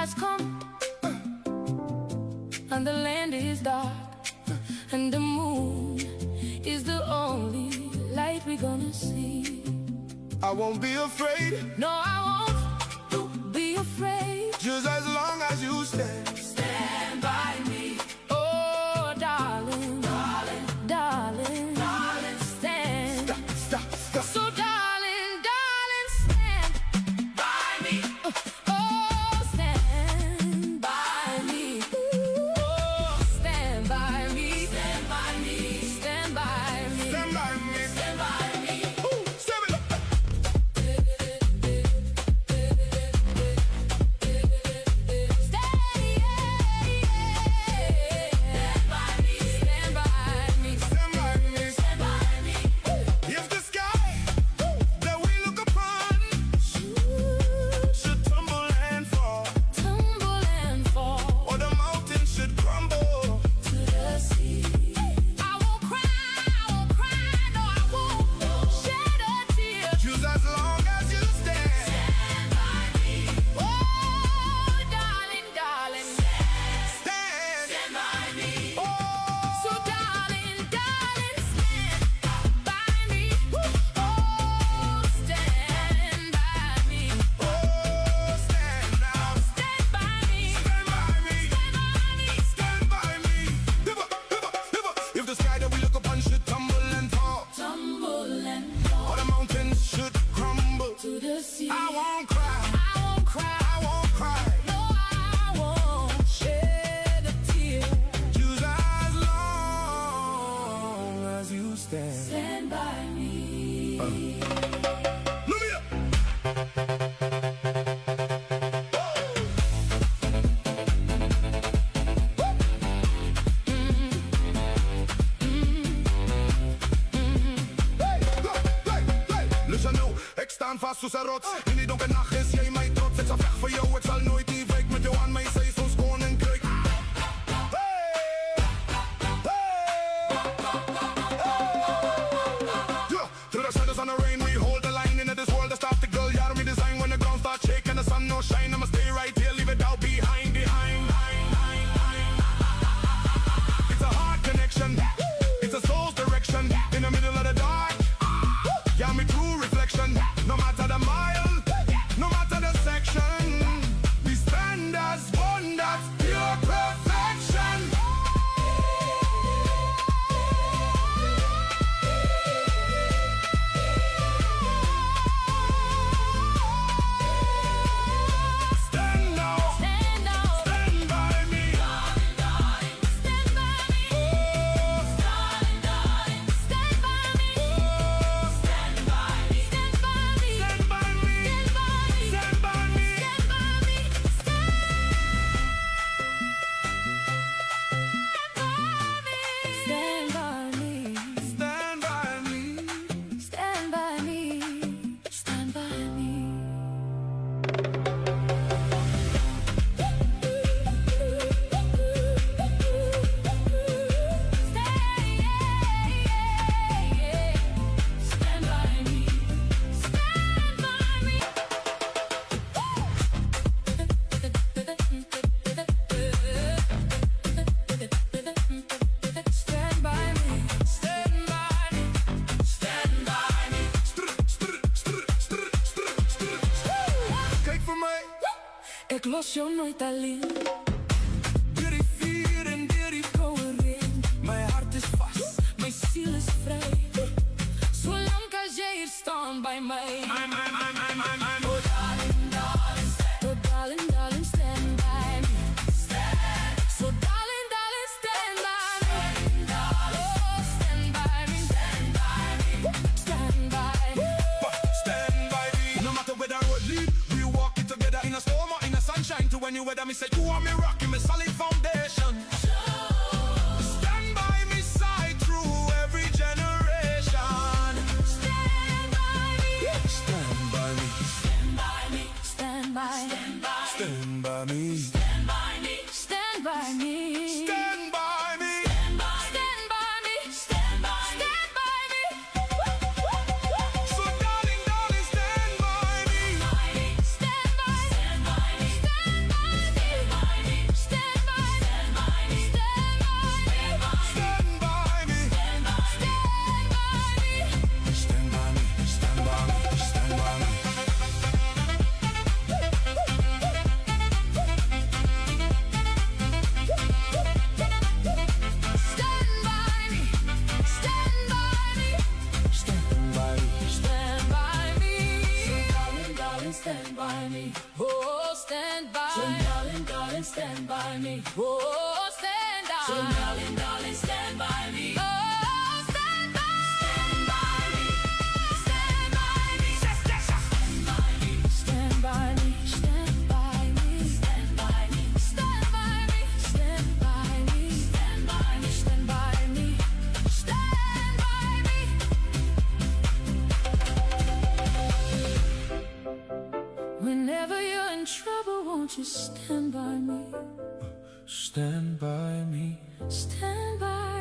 has come, and the land is dark, and the moon is the only light we're gonna see. I won't be afraid. No, I won't be afraid. Just as long as you stand. Stand by me. Oh, darling, darling, darling, darling, stand. Stop. So, darling, darling, stand by me. Oh, stand by me. Oh, stand by me. Stand by me. Stand by me. Stand by me. Stand by me. Ooh, stand by me. I won't cry, I won't cry. No, I won't shed a tear. Just as long as you stand. Stand by me. Look me up. Listen nou, ik sta vast tussen rots. In die donkere nacht is jij mijn trots. Ik zal vechten voor jou, ik zal nooit die wijk met jou aan mij zijn zoals koninkrijk. Yeah, through the shadows and the rain, we hold the line in this world. That stop the girl, yeah, we design when the ground starts shaking, the sun no shine. I'ma stay right here, leave it out behind. It's a hard connection, it's a soul's direction. In the middle of the dark, yeah, me true reflection. No matter the mile, no matter the section, we stand as one, that's pure perfection. Stand now, Stand now. stand by me. Darling, darling, stand by me. Oh, Darling, darling, stand by me. Stand by me. Stand by me. stand by me, Stand by me. stand by me. Stand by me. Stand by me. Stand by me. Stand by me. Stand by me. Stand by me. Stand by me. Stand by me. Stand by me. Stand by me. Kijk voor mij. Ik los jou nooit alleen. Door die vuur en door die Go erin. mijn hart is vast. Mijn ziel is vrij. Zolang als jij hier staat bij mij. I'm. Oh darling, darling, stand. Oh darling, darling, stand by me. Stand. So darling, darling, stand by me. Oh, stand by me. Stand by me. Stand by me. Stand by me. No matter where the road lead, we walk it together in a storm or in a sunshine. To any weather, me say you want me rocking me solid foundation. Stand by me side through every generation. Stand by me. Stand by me. Stand by me. Stand by. Stand by me. Stand by me. Stand by me. Stand by me. Stand by me. Stand by me. Stand by me. So darling, darling, stand by me. Stand by me. Stand by me. Stand by me. by me. Oh, stand by. So darling, darling, stand by me. Oh, stand by. So darling, darling, stand by me. Oh, stand by. Stand by me. Stand by me. Stand by me. Stand by me. Stand by me. Stand by me. Stand by me. Stand by me. Stand by me. Stand by me. Stand by me. Whenever you're in trouble, won't you stand by me? Stand by me. Stand by